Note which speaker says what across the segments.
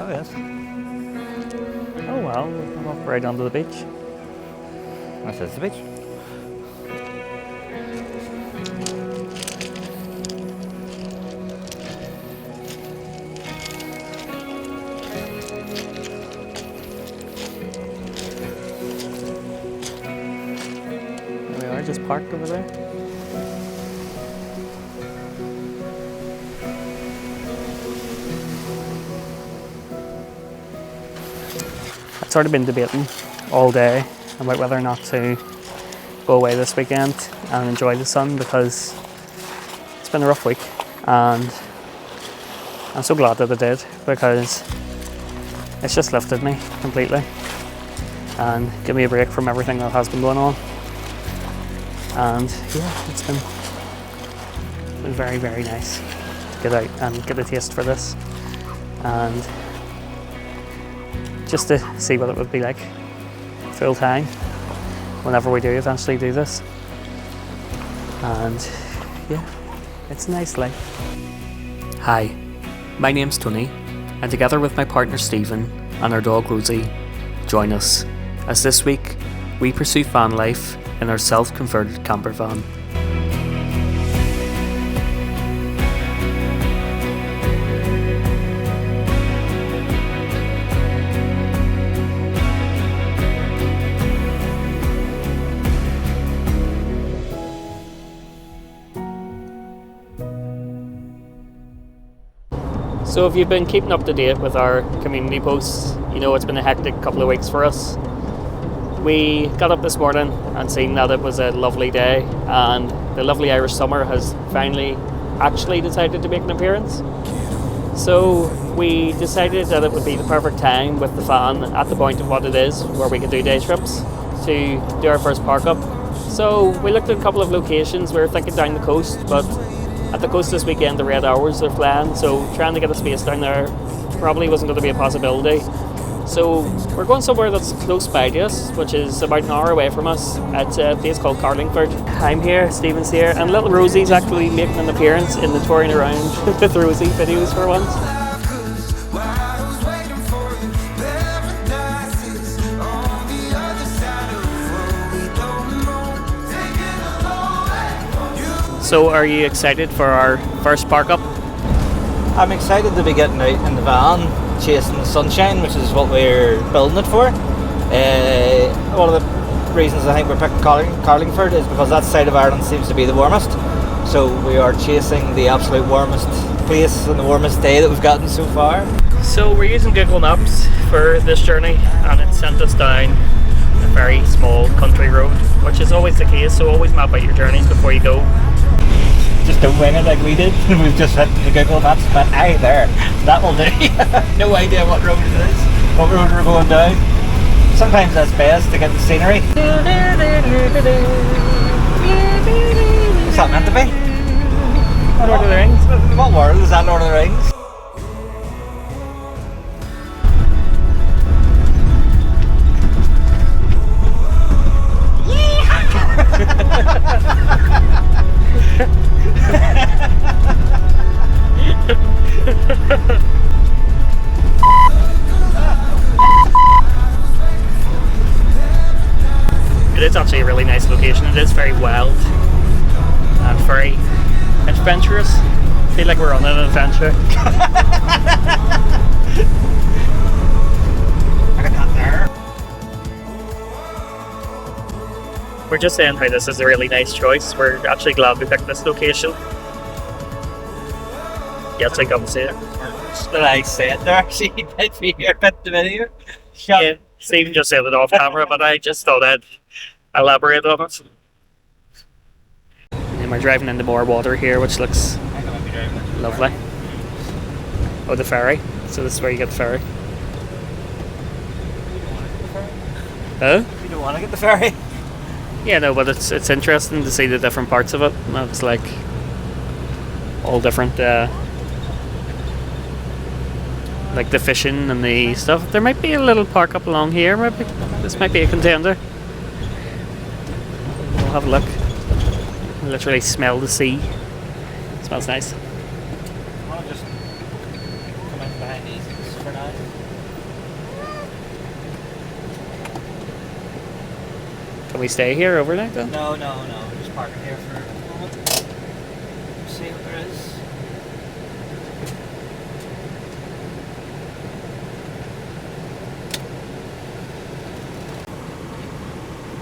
Speaker 1: Oh, yes.
Speaker 2: Oh well, I'm off right onto the beach.
Speaker 1: This is the beach.
Speaker 2: There we are, just parked over there. I've sort of been debating all day about whether or not to go away this weekend and enjoy the sun, because it's been a rough week, and I'm so glad that I did, because it's just lifted me completely and give me a break from everything that has been going on. And yeah, it's been very, very nice to get out and get a taste for this, and just to see what it would be like full time whenever we do eventually do this. And yeah, it's a nice life. Hi, my name's Tony, and together with my partner Stephen and our dog Rosie, join us as this week we pursue van life in our self-converted camper van. So if you've been keeping up to date with our community posts, you know it's been a hectic couple of weeks for us. We got up this morning and seen that it was a lovely day, and the lovely Irish summer has finally actually decided to make an appearance. So we decided that it would be the perfect time with the van at the point of what it is, where we could do day trips, to do our first park up. So we looked at a couple of locations. We were thinking down the coast, but at the coast this weekend the red hours are flying, so trying to get a space down there probably wasn't going to be a possibility. So we're going somewhere that's close by to us, which is about an hour away from us. It's a place called Carlingford. I'm here, Stephen's here, and little Rosie's actually making an appearance in the touring around with Rosie videos for once. So are you excited for our first park up?
Speaker 1: I'm excited to be getting out in the van, chasing the sunshine, which is what we're building it for. One of the reasons I think we're picking Carlingford is because that side of Ireland seems to be the warmest. So we are chasing the absolute warmest place and the warmest day that we've gotten so far.
Speaker 2: So we're using Google Maps for this journey, and it sent us down a very small country road, which is always the case, so always map out your journeys before you go.
Speaker 1: Just don't wing it like we did. We've just hit the Google Maps, but aye, there, that will do. No idea what road it is, what road we're going down. Sometimes that's best to get the scenery. What's that meant to be?
Speaker 2: Lord of the Rings?
Speaker 1: What world is that, Lord of the Rings?
Speaker 2: It is actually a really nice location. It is very wild and very adventurous. I feel like we're on an adventure.
Speaker 1: Look at that there.
Speaker 2: We're just saying how this is a really nice choice. We're actually glad we picked this location. Yeah, take up and see it.
Speaker 1: Did I say it there? She did me here, bit the video.
Speaker 2: Yeah, Stephen just said it off camera, but I just thought I'd elaborate on it. And we're driving into more water here, which looks lovely. Oh, the ferry. So this is where you get the ferry. Huh?
Speaker 1: You don't want to get the ferry?
Speaker 2: Yeah, no, but it's interesting to see the different parts of it. And it's like all different, like the fishing and the stuff. There might be a little park up along here. Maybe this might be a contender. We'll have a look. Literally smell the sea. It smells nice.
Speaker 1: I want to just come in behind these. for now.
Speaker 2: Can we stay here overnight then?
Speaker 1: No. We're just parking here for a moment. See what there is.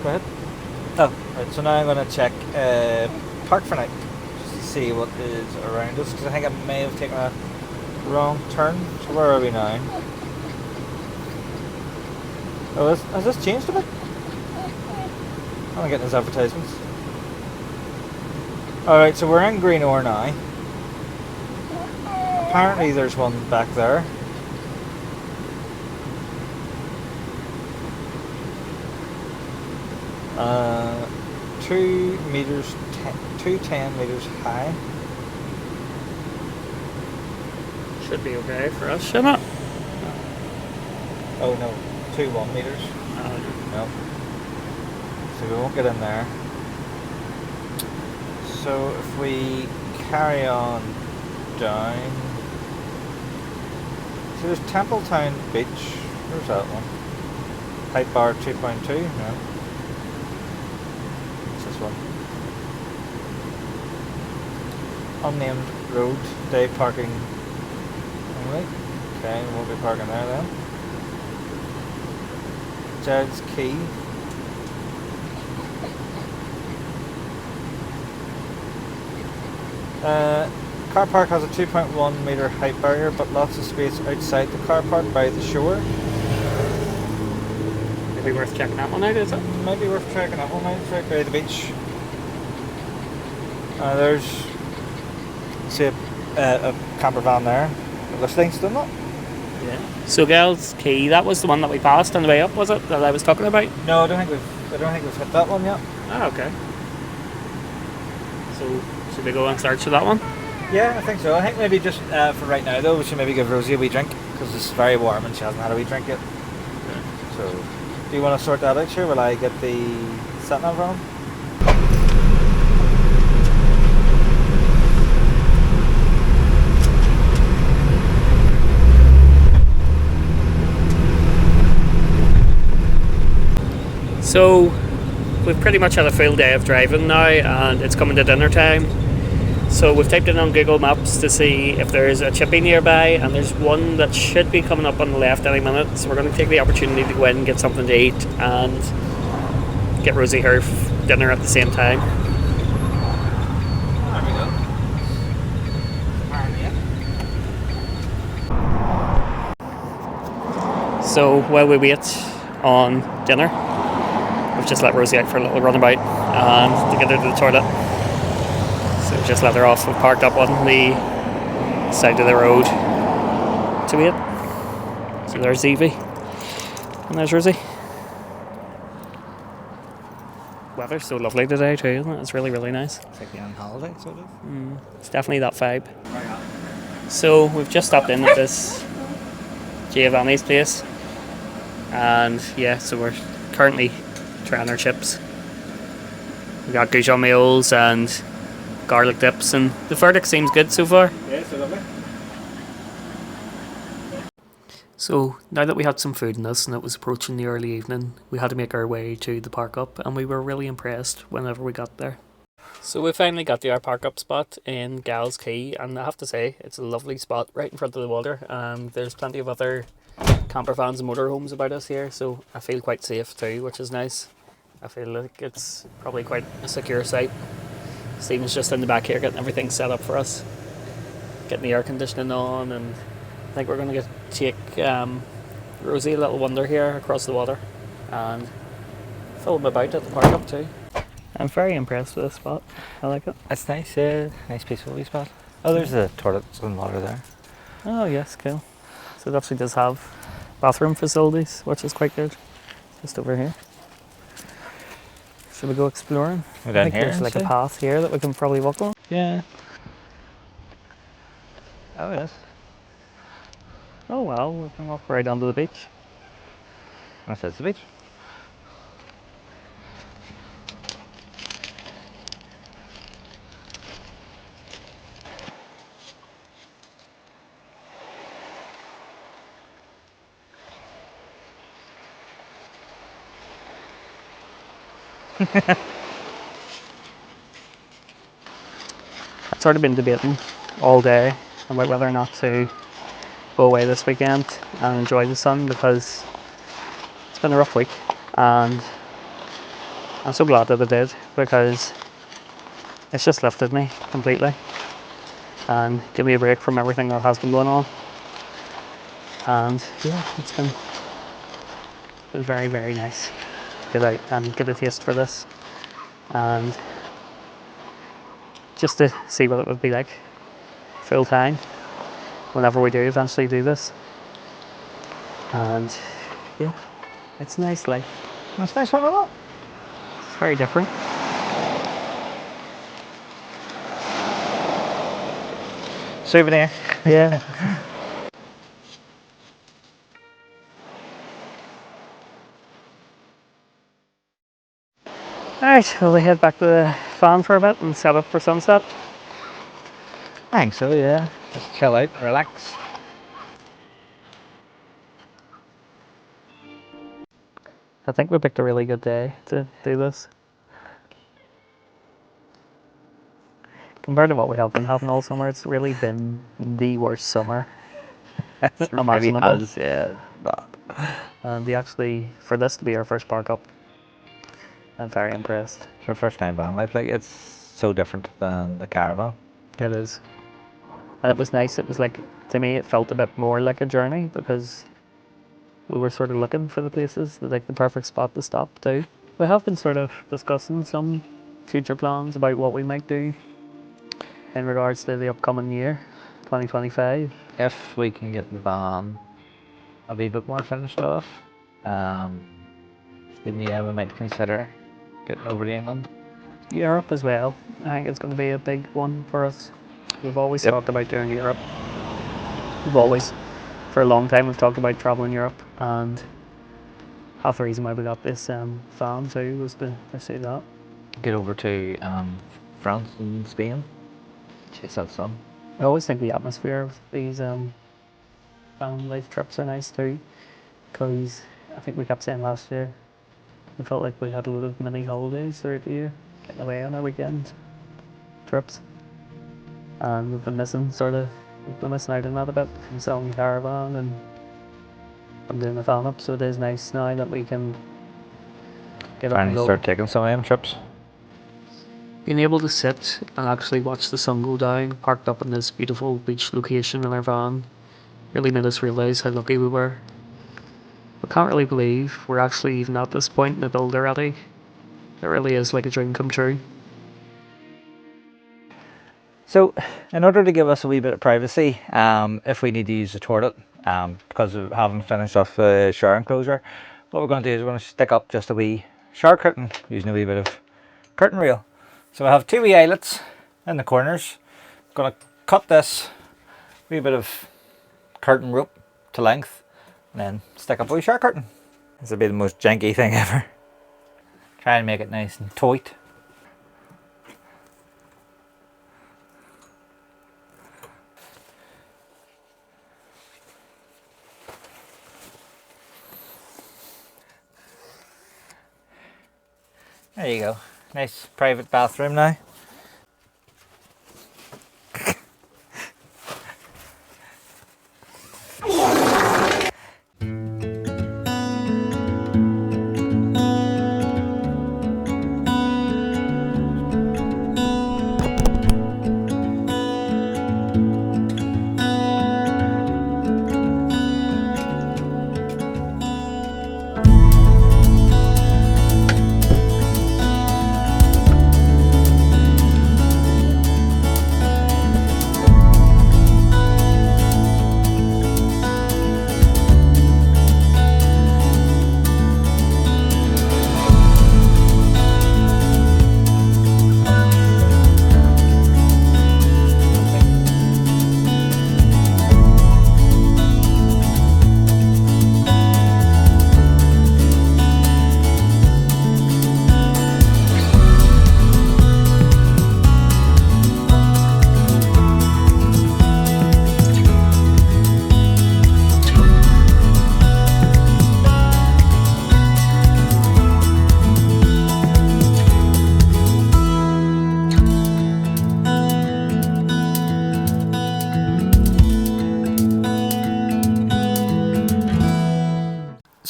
Speaker 1: Go ahead. Oh, right. So now I'm going to check Park4Nite just to see what is around us, because I think I may have taken a wrong turn. So where are we now? Oh, has this changed a bit? I'm getting those advertisements. Alright, so we're in Greenore now. Apparently there's one back there. Uh, 2 meters, 10 meters high.
Speaker 2: Should be okay for us, shouldn't it?
Speaker 1: Oh no, 1 meters. No. So we won't get in there. So if we carry on down. So there's Templetown Beach. Where's that one? Height bar 2.2. No. One. Unnamed road, day parking only. Okay, we won't be parking there then. Jared's Key. Car park has a 2.1 metre height barrier, but lots of space outside the car park by the shore.
Speaker 2: Maybe worth checking that one out, is it?
Speaker 1: Might be worth checking that one out. It's right by the beach. There's, see a camper van there. There's things still not.
Speaker 2: Yeah. So Girls Key, that was the one that we passed on the way up, was it? That I was talking about?
Speaker 1: No, I don't think we've hit that one yet.
Speaker 2: Ah, okay. So should we go and search for that one?
Speaker 1: Yeah, I think so. I think maybe just for right now though, we should maybe give Rosie a wee drink, because it's very warm and she hasn't had a wee drink yet.
Speaker 2: Okay.
Speaker 1: So, do you want to sort that out, sure? Will I get the sat-nav from him?
Speaker 2: So we've pretty much had a full day of driving now, and it's coming to dinner time. So we've typed in on Google Maps to see if there's a chippy nearby, and there's one that should be coming up on the left any minute. So we're going to take the opportunity to go in and get something to eat and get Rosie her dinner at the same time.
Speaker 1: There we go.
Speaker 2: So while we wait on dinner, we've just let Rosie out for a little runabout and to get her to the toilet. So we've just let her off. We've parked up on the side of the road to wait. So there's Evie and there's Rosie. Weather's so lovely today too, isn't it? It's really, really nice.
Speaker 1: It's like you're on holiday, sort of.
Speaker 2: It's definitely that vibe. So we've just stopped in at this Giovanni's place, and yeah, so we're currently trying our chips. We got goujon meals and garlic dips, and the verdict seems good so far.
Speaker 1: Yeah, so lovely.
Speaker 2: So now that we had some food in us and it was approaching the early evening, we had to make our way to the park up, and we were really impressed whenever we got there. So we finally got to our park up spot in Gals Quay, and I have to say it's a lovely spot right in front of the water. There's plenty of other camper vans and motorhomes about us here, so I feel quite safe too, which is nice. I feel like it's probably quite a secure site. Stephen's just in the back here getting everything set up for us, getting the air conditioning on, and I think we're going to take Rosie a little wander here across the water and film about at the park up too. I'm very impressed with this spot. I like it.
Speaker 1: It's nice, yeah. Nice peaceful wee spot. Oh, there's the toilets and water there.
Speaker 2: Oh yes, cool. So it actually does have bathroom facilities, which is quite good. Just over here. Should we go exploring?
Speaker 1: We're down
Speaker 2: I think
Speaker 1: here,
Speaker 2: there's like a
Speaker 1: see?
Speaker 2: path here that we can probably walk on.
Speaker 1: Yeah. Oh, yes.
Speaker 2: Oh well, we can walk right onto the beach.
Speaker 1: That's the beach.
Speaker 2: I've sort of been debating all day about whether or not to go away this weekend and enjoy the sun, because it's been a rough week, and I'm so glad that I did, because it's just lifted me completely and give me a break from everything that has been going on. And yeah, it's been very, very nice to get out and get a taste for this, and just to see what it would be like full time whenever we do eventually do this. And yeah, it's a nice life.
Speaker 1: That's nice one, isn't it?
Speaker 2: It's very different.
Speaker 1: Souvenir.
Speaker 2: Yeah. Alright, well, we head back to the van for a bit and set up for sunset.
Speaker 1: I think so, yeah. Just chill out, relax.
Speaker 2: I think we picked a really good day to do this. Compared to what we have been having all summer, it's really been the worst summer imaginable.
Speaker 1: Has, yeah.
Speaker 2: And they actually, for this to be our first park up, I'm very impressed.
Speaker 1: It's our first time van life, like it's so different than the caravan.
Speaker 2: It is. And it was nice. It was like, to me, it felt a bit more like a journey, because we were sort of looking for the places, like the perfect spot to stop too. We have been sort of discussing some future plans about what we might do in regards to the upcoming year, 2025.
Speaker 1: If we can get the van a wee bit more finished off, then yeah, we might consider getting over to England.
Speaker 2: Europe as well. I think it's going to be a big one for us. We've always talked about doing Europe. We've always, for a long time, we've talked about traveling Europe, and half the reason why we got this van too was to pursue that.
Speaker 1: Get over to France and Spain. Chase that sun.
Speaker 2: I always think the atmosphere of these van life trips are nice too, because I think we kept saying last year, we felt like we had a lot of mini holidays throughout the year, getting away on our weekend trips, and we've been missing out on that a bit from selling the caravan and from doing the van up. So it is nice now that we can get up and
Speaker 1: Finally
Speaker 2: go.
Speaker 1: start taking some of them trips.
Speaker 2: Being able to sit and actually watch the sun go down, parked up in this beautiful beach location in our van, really made us realise how lucky we were. I can't really believe we're actually even at this point in the build already. It really is like a dream come true.
Speaker 1: So, in order to give us a wee bit of privacy, if we need to use the toilet, because we haven't finished off the shower enclosure, what we're going to do is we're going to stick up just a wee shower curtain using a wee bit of curtain reel. So we have two wee eyelets in the corners. Going to cut this wee bit of curtain rope to length and then stick up a wee shower curtain. This will be the most janky thing ever. Try and make it nice and tight. There you go. Nice private bathroom now.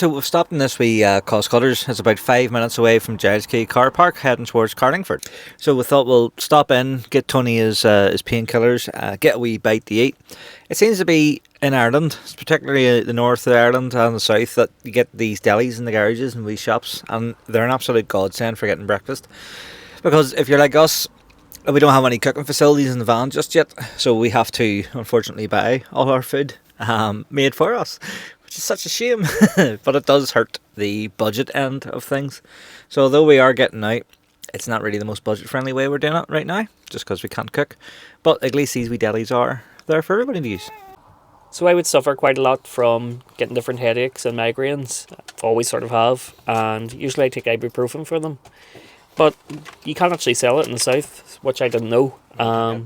Speaker 1: So we've stopped in this wee Cost Cutters. It's about 5 minutes away from Giles Quay Car Park, heading towards Carlingford. So we thought we'll stop in, get Tony his painkillers, get a wee bite to eat. It seems to be in Ireland, particularly the north of Ireland and the south, that you get these delis in the garages and wee shops, and they're an absolute godsend for getting breakfast. Because if you're like us, we don't have any cooking facilities in the van just yet, so we have to unfortunately buy all our food made for us, which is such a shame. But it does hurt the budget end of things. So although we are getting out, it's not really the most budget friendly way we're doing it right now, just because we can't cook. But at least these wee delis are there for everybody to use.
Speaker 2: So I would suffer quite a lot from getting different headaches and migraines. Always sort of have, and usually I take ibuprofen for them. But you can't actually sell it in the south, which I didn't know.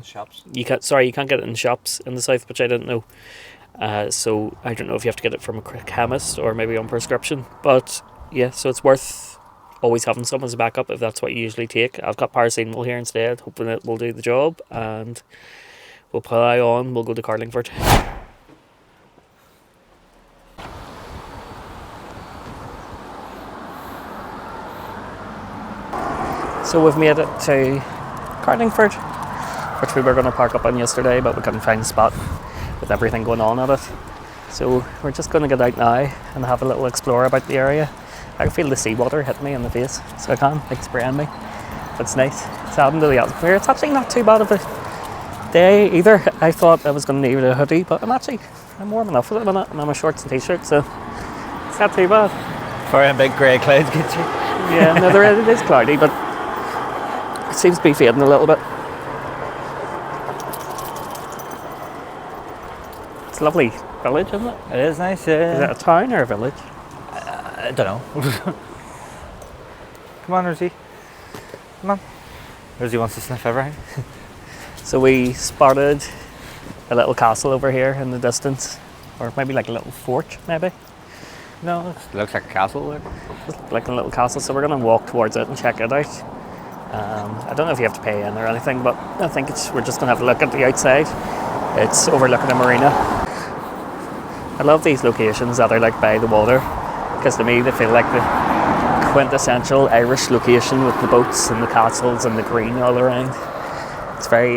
Speaker 1: Shops.
Speaker 2: You can't get it in shops in the south, which I didn't know. So I don't know if you have to get it from a chemist or maybe on prescription. But yeah, so it's worth always having some as a backup if that's what you usually take. I've got paracetamol here instead, hoping it will do the job, and we'll ply on. We'll go to Carlingford. So we've made it to Carlingford, which we were going to park up on yesterday, but we couldn't find a spot with everything going on at it. So we're just going to get out now and have a little explore about the area. I can feel the seawater hitting me in the face, so I can, like spraying me. But it's nice. It's adding to the atmosphere. It's actually not too bad of a day either. I thought I was going to need a hoodie, but I'm warm enough at the minute, and I'm a shorts and t-shirt, so it's not too bad.
Speaker 1: Before them big grey clouds get you.
Speaker 2: Yeah, no, it is cloudy, but it seems to be fading a little bit. It's a lovely village, isn't it?
Speaker 1: It is nice, yeah.
Speaker 2: Is it a town or a village?
Speaker 1: I don't know. Come on, Rosie. Come on. Rosie wants to sniff everything.
Speaker 2: So we spotted a little castle over here in the distance, or maybe like a little fort, maybe.
Speaker 1: No, it looks like a castle.
Speaker 2: Like a little castle, so we're going to walk towards it and check it out. I don't know if you have to pay in or anything, but I think we're just going to have a look at the outside. It's overlooking a marina. I love these locations that are like by the water, because to me they feel like the quintessential Irish location with the boats and the castles and the green all around. It's very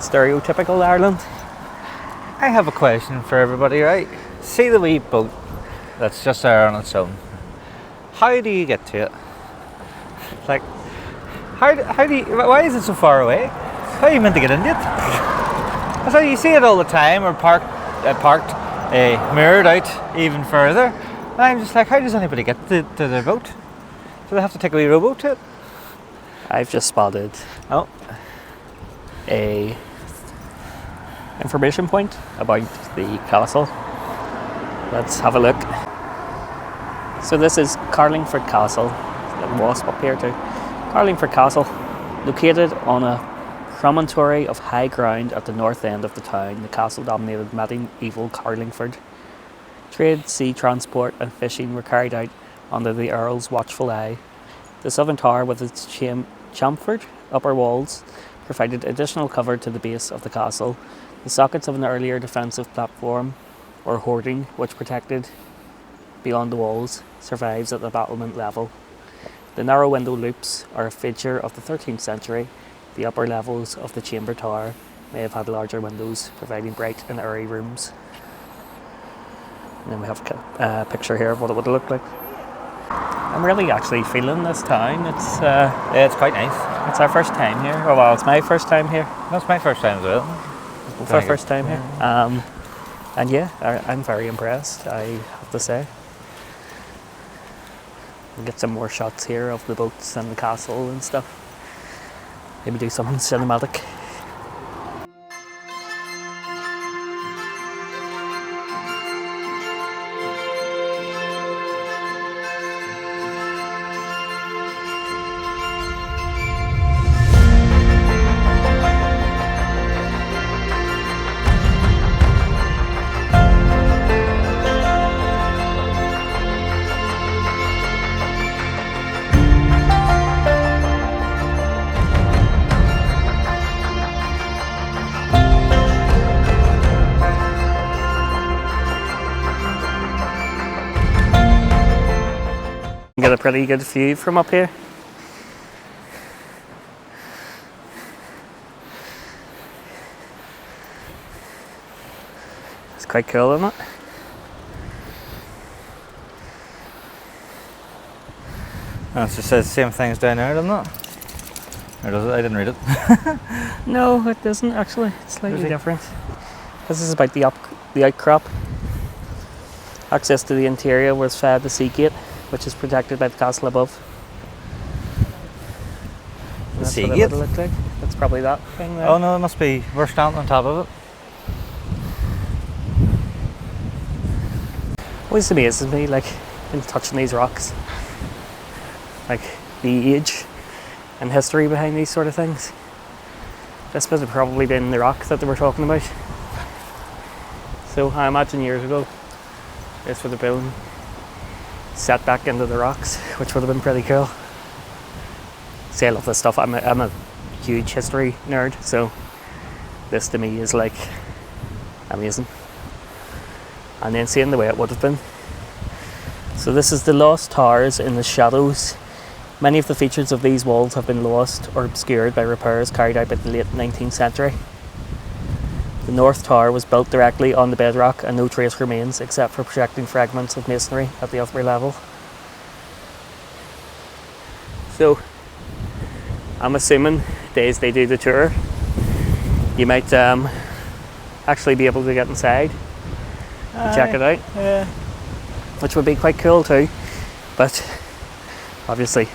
Speaker 2: stereotypical Ireland.
Speaker 1: I have a question for everybody, right? See the wee boat that's just there on its own. How do you get to it? Like, how do you, why is it so far away? How are you meant to get into it? So you see it all the time, or parked, mirrored out even further. And I'm just like, how does anybody get to their boat? Do they have to take a wee rowboat to it?
Speaker 2: I've just spotted a information point about the castle. Let's have a look. So this is Carlingford Castle. There's a wasp up here too. Carlingford Castle, located on a promontory of high ground at the north end of the town. The castle dominated medieval Carlingford. Trade, sea transport and fishing were carried out under the Earl's watchful eye. The southern tower with its chamfered upper walls provided additional cover to the base of the castle. The sockets of an earlier defensive platform or hoarding, which protected beyond the walls, survives at the battlement level. The narrow window loops are a feature of the 13th century. The upper levels of the chamber tower may have had larger windows, providing bright and airy rooms. And then we have a picture here of what it would look like. I'm really actually feeling this town. It's
Speaker 1: it's quite nice.
Speaker 2: It's our first time here. Oh well, it's my first time here.
Speaker 1: That's my first time as well.
Speaker 2: It's our first time here. And yeah, I'm very impressed, I have to say. We'll get some more shots here of the boats and the castle and stuff. Maybe do something cinematic. get a pretty good view from up here. It's quite cool, isn't it?
Speaker 1: And it just says the same things down there, doesn't it? Or does it? I didn't read it.
Speaker 2: No, it doesn't actually. It's slightly
Speaker 1: Rosie?
Speaker 2: different. This is about the outcrop. Access to the interior was via the sea gate, which is protected by the castle above.
Speaker 1: The
Speaker 2: That's
Speaker 1: sea
Speaker 2: what it
Speaker 1: gate?
Speaker 2: would look like. That's probably that thing there.
Speaker 1: Oh no, it must be. We're standing on top of it.
Speaker 2: Always amazes me, like, in touching these rocks, like the age and history behind these sort of things. This would have probably been the rock that they were talking about. So I imagine years ago, this would have been set back into the rocks, which would have been pretty cool. See, I love this stuff. I'm a huge history nerd, so this to me is like amazing. And then seeing the way it would have been. So this is the Lost Towers in the Shadows. Many of the features of these walls have been lost or obscured by repairs carried out by the late 19th century. The North Tower was built directly on the bedrock and no trace remains except for projecting fragments of masonry at the upper level. So I'm assuming days they do the tour, you might actually be able to get inside and check it out.
Speaker 1: Yeah.
Speaker 2: Which would be quite cool too, but obviously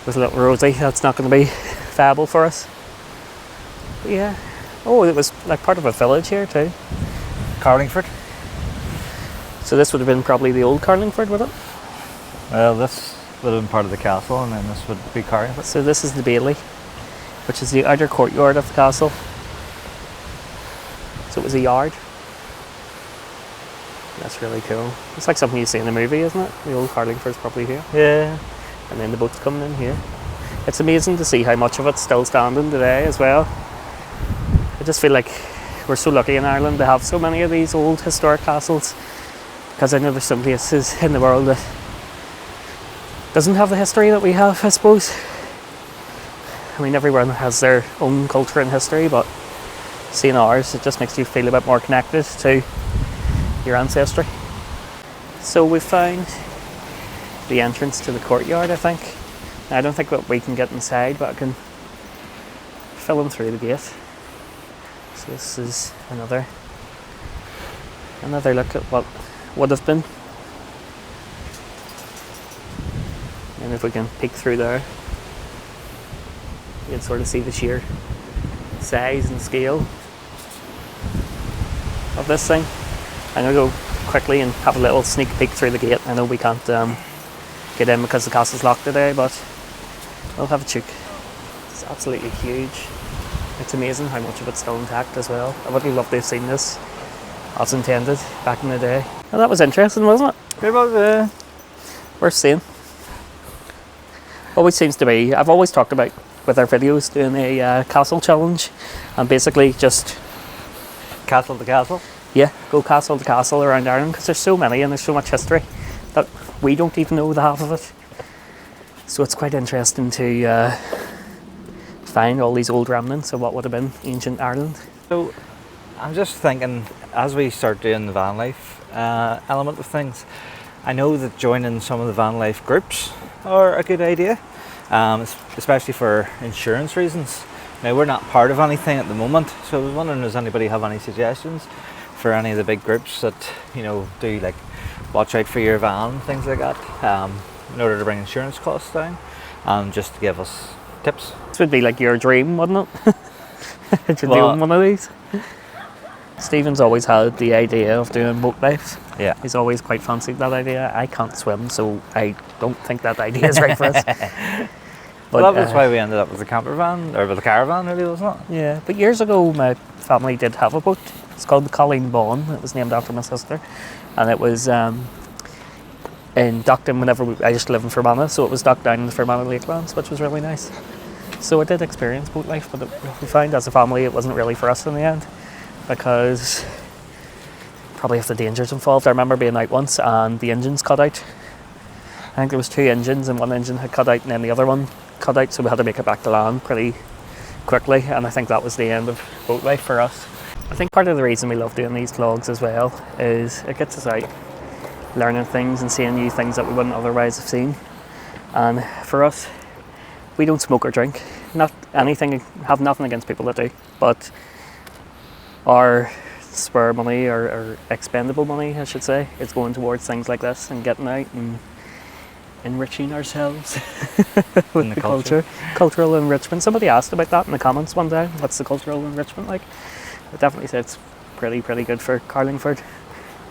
Speaker 2: with little Rosie that's not going to be viable for us. But yeah, oh, it was like part of a village here too.
Speaker 1: Carlingford.
Speaker 2: So this would have been probably the old Carlingford, would it?
Speaker 1: Well, this would have been part of the castle, and then this would be Carlingford.
Speaker 2: So this is the Bailey, which is the outer courtyard of the castle. So it was a yard. That's really cool. It's like something you see in a movie, isn't it? The old Carlingford's probably here.
Speaker 1: Yeah.
Speaker 2: And then the boat's coming in here. It's amazing to see how much of it's still standing today as well. I just feel like we're so lucky in Ireland to have so many of these old historic castles, because I know there's some places in the world that doesn't have the history that we have, I suppose. I mean, everyone has their own culture and history, but seeing ours, it just makes you feel a bit more connected to your ancestry. So we found the entrance to the courtyard, I think. Now, I don't think that we can get inside, but I can film through the gate. So this is another look at what would have been. And if we can peek through there, you can sort of see the sheer size and scale of this thing. I'm going to go quickly and have a little sneak peek through the gate. I know we can't get in because the castle's locked today, but we'll have a check. It's absolutely huge. It's amazing how much of it's still intact as well. I would have loved to have seen this as intended back in the day. Well, that was interesting, wasn't it?
Speaker 1: It was,
Speaker 2: Worth seeing. Always seems to be, I've always talked about with our videos doing a castle challenge, and basically just
Speaker 1: castle to castle.
Speaker 2: Yeah, go castle to castle around Ireland, because there's so many and there's so much history that we don't even know the half of it. So it's quite interesting to find all these old remnants of what would have been ancient Ireland.
Speaker 1: So I'm just thinking, as we start doing the van life element of things, I know that joining some of the van life groups are a good idea, especially for insurance reasons. Now, we're not part of anything at the moment, so I was wondering, does anybody have any suggestions for any of the big groups that, you know, do like watch out for your van, things like that, in order to bring insurance costs down, and just to give us tips?
Speaker 2: This would be like your dream, wouldn't it? to do one of these. Stephen's always had the idea of doing boat life.
Speaker 1: Yeah.
Speaker 2: He's always quite fancied that idea. I can't swim, so I don't think that idea is right for us. But
Speaker 1: well, that was why we ended up with a campervan, or with a caravan, really, wasn't it?
Speaker 2: Yeah, but years ago my family did have a boat. It's called the Carlingford. It was named after my sister, and it was in Dockton whenever I used to live in Fermanagh, so it was docked down in the Fermanagh Lakelands, which was really nice. So I did experience boat life, but we found as a family it wasn't really for us in the end, because probably of the dangers involved. I remember being out once and the engines cut out, I think there was 2 engines, and one engine had cut out and then the other one cut out, so we had to make it back to land pretty quickly, and I think that was the end of boat life for us. I think part of the reason we love doing these vlogs as well is it gets us out learning things and seeing new things that we wouldn't otherwise have seen. And for us, we don't smoke or drink, not anything, have nothing against people that do, but our spare money or expendable money, I should say, is going towards things like this and getting out and enriching ourselves with the culture. Cultural enrichment. Somebody asked about that in the comments one day. What's the cultural enrichment like? I definitely say it's pretty good for Carlingford.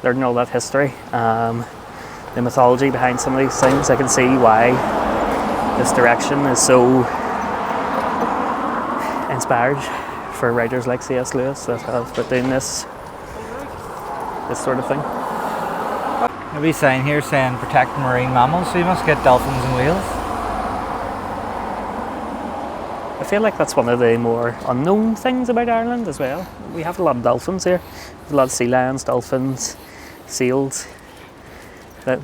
Speaker 2: Learning all that history, the mythology behind some of these things. I can see why this direction is so inspired for writers like C.S. Lewis that have been doing this sort of thing.
Speaker 1: A wee sign here saying protect marine mammals, so you must get dolphins and whales.
Speaker 2: I feel like that's one of the more unknown things about Ireland as well. We have a lot of dolphins here. There's a lot of sea lions, dolphins, seals. That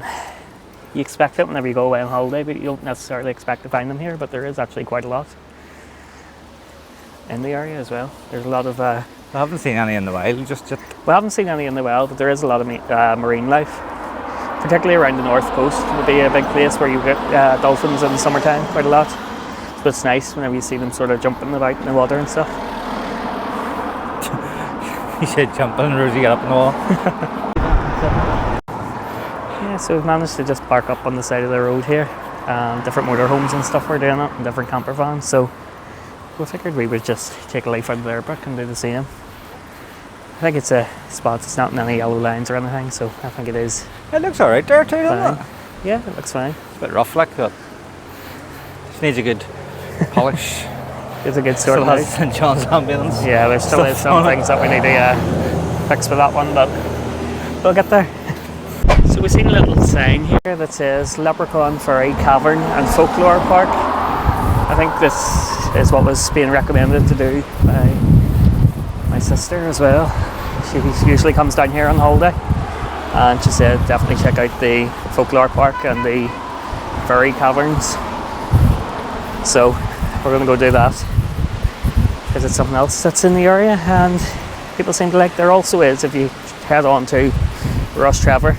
Speaker 2: you expect it whenever you go away on holiday, but you don't necessarily expect to find them here, but there is actually quite a lot in the area as well. There's a lot of...
Speaker 1: I haven't seen any in the wild just yet.
Speaker 2: We haven't seen any in the wild, but there is a lot of marine life. Particularly around the north coast would be a big place where you get dolphins in the summertime quite a lot. So it's nice whenever you see them sort of jumping about in the water and stuff.
Speaker 1: You said jumping and Rosie got up on the wall.
Speaker 2: Yeah, so we've managed to just park up on the side of the road here. Different motorhomes and stuff we're doing it, and different camper vans. So we figured we would just take a leaf out of their book and do the same. I think it's a spot, it's not in any yellow lines or anything, so I think it is.
Speaker 1: It looks alright there too, doesn't it?
Speaker 2: Yeah, it looks fine.
Speaker 1: It's a bit rough like that. Just needs a good polish.
Speaker 2: It's a good sort
Speaker 1: Still
Speaker 2: of
Speaker 1: has St. John's ambulance.
Speaker 2: Yeah, there still is some things that we need to fix with that one, but we'll get there. So we've seen a little sign here that says Leprechaun Ferry Cavern and Folklore Park. I think this is what was being recommended to do by my sister as well. She usually comes down here on holiday, and she said definitely check out the Folklore Park and the Ferry Caverns. So we're going to go do that because it's something else that's in the area and people seem to like. There also is, if you head on to Ross Trevor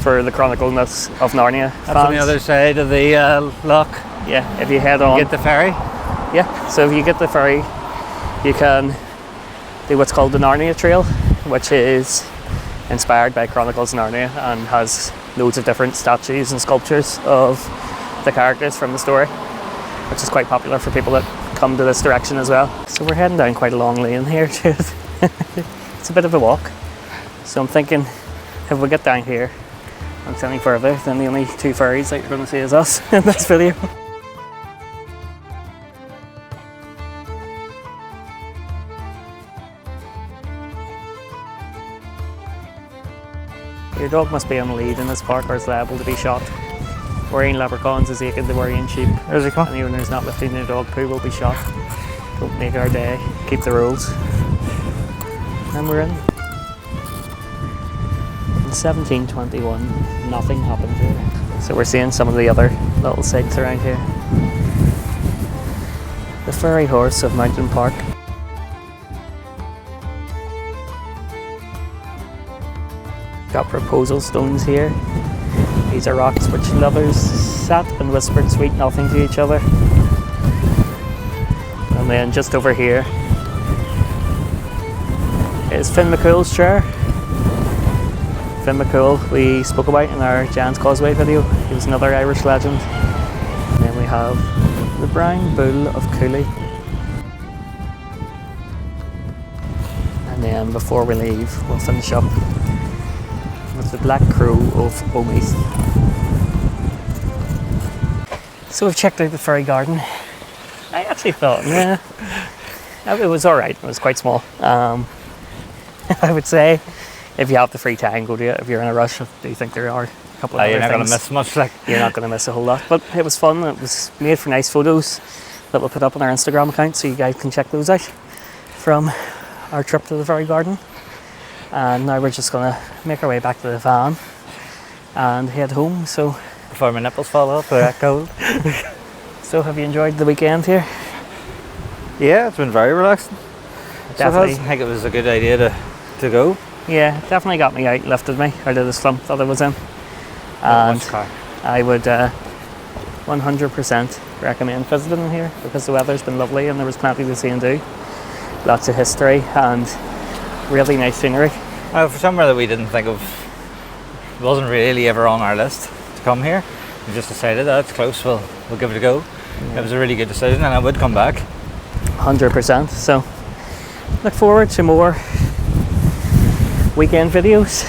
Speaker 2: for the Chronicles of Narnia
Speaker 1: That's
Speaker 2: fans.
Speaker 1: on the other side of the loch.
Speaker 2: Yeah, if you head on.
Speaker 1: Get the ferry?
Speaker 2: Yeah, so if you get the ferry, you can do what's called the Narnia Trail, which is inspired by Chronicles of Narnia and has loads of different statues and sculptures of the characters from the story, which is quite popular for people that come to this direction as well. So we're heading down quite a long lane here too. It's a bit of a walk. So I'm thinking if we get down here and it's any further, then the only 2 ferries that you're going to see is us in this video. Your dog must be on the lead in this park or it's liable to be shot. Worrying leprechauns is akin to worrying sheep.
Speaker 1: There's a car.
Speaker 2: Anyone who's not lifting their dog poo will be shot. Don't make our day, keep the rules. And we're in. In 1721, nothing happened here. So we're seeing some of the other little sights around here. The Fairy Horse of Mountain Park. Got proposal stones here. These are rocks which lovers sat and whispered sweet nothing to each other. And then just over here is Finn McCool's chair. Finn McCool we spoke about in our Giant's Causeway video. He was another Irish legend. And then we have the Brown Bull of Cooley. And then before we leave, we'll finish up with the Black Crow of Omeath. So we've checked out the Fairy Garden. I actually thought, yeah, it was alright. It was quite small. I would say if you have the free time, go to it. If you're in a rush, do you think there are a couple of other
Speaker 1: You're not
Speaker 2: things?
Speaker 1: going to miss much. Like
Speaker 2: You're not going to miss a whole lot. But it was fun. It was made for nice photos that we'll put up on our Instagram account, so you guys can check those out from our trip to the Fairy Garden. And now we're just going to make our way back to the van and head home. So
Speaker 1: before my nipples fall off. They're that cold.
Speaker 2: So, have you enjoyed the weekend here?
Speaker 1: Yeah, it's been very relaxing.
Speaker 2: Definitely.
Speaker 1: So I think it was a good idea to go.
Speaker 2: Yeah, definitely got me out, lifted me out of the slump that I was in.
Speaker 1: And
Speaker 2: And I would 100% recommend visiting here because the weather's been lovely and there was plenty to see and do. Lots of history and really nice scenery.
Speaker 1: for somewhere that we didn't think of, it wasn't really ever on our list to come here. We just decided that it's close, we'll give it a go. It was a really good decision and I would come back.
Speaker 2: 100%. So look forward to more weekend videos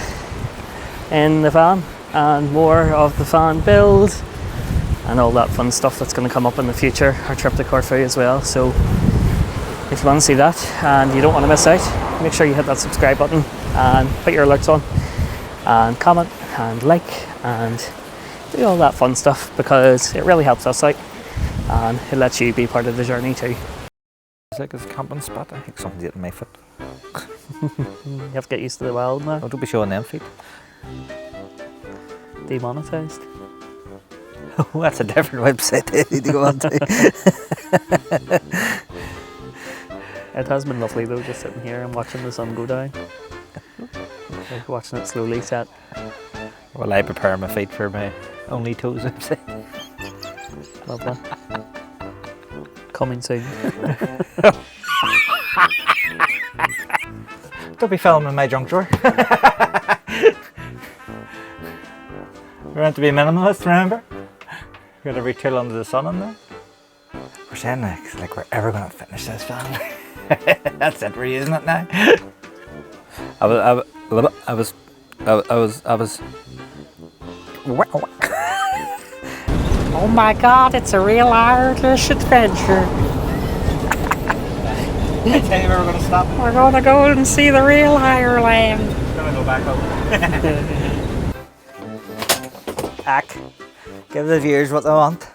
Speaker 2: in the van and more of the van build and all that fun stuff that's going to come up in the future. Our trip to Corfu as well. So if you want to see that and you don't want to miss out, make sure you hit that subscribe button and put your alerts on and comment and like and do all that fun stuff because it really helps us out and it lets you be part of the journey too.
Speaker 1: It's like it's a camping spot. I think something's eating my foot.
Speaker 2: You have to get used to the wild now.
Speaker 1: Oh, don't be showing them feet.
Speaker 2: Demonetised.
Speaker 1: Oh, that's a different website they need to go on to.
Speaker 2: It has been lovely though, just sitting here and watching the sun go down. Like watching it slowly set.
Speaker 1: Well, I prepare my feet for my only toes website.
Speaker 2: Lovely. Coming soon.
Speaker 1: Don't be filming my junk drawer. We're meant to be minimalist, remember? We've got every tool under the sun in there. We're saying like we're ever going to finish this film. That's it, we're using it now. I was.
Speaker 2: Oh my god, it's a real Irish adventure.
Speaker 1: I tell you where we're going to stop.
Speaker 2: We're gonna go and see the real Ireland.
Speaker 1: We're going to go back home. Ack, give the viewers what they want.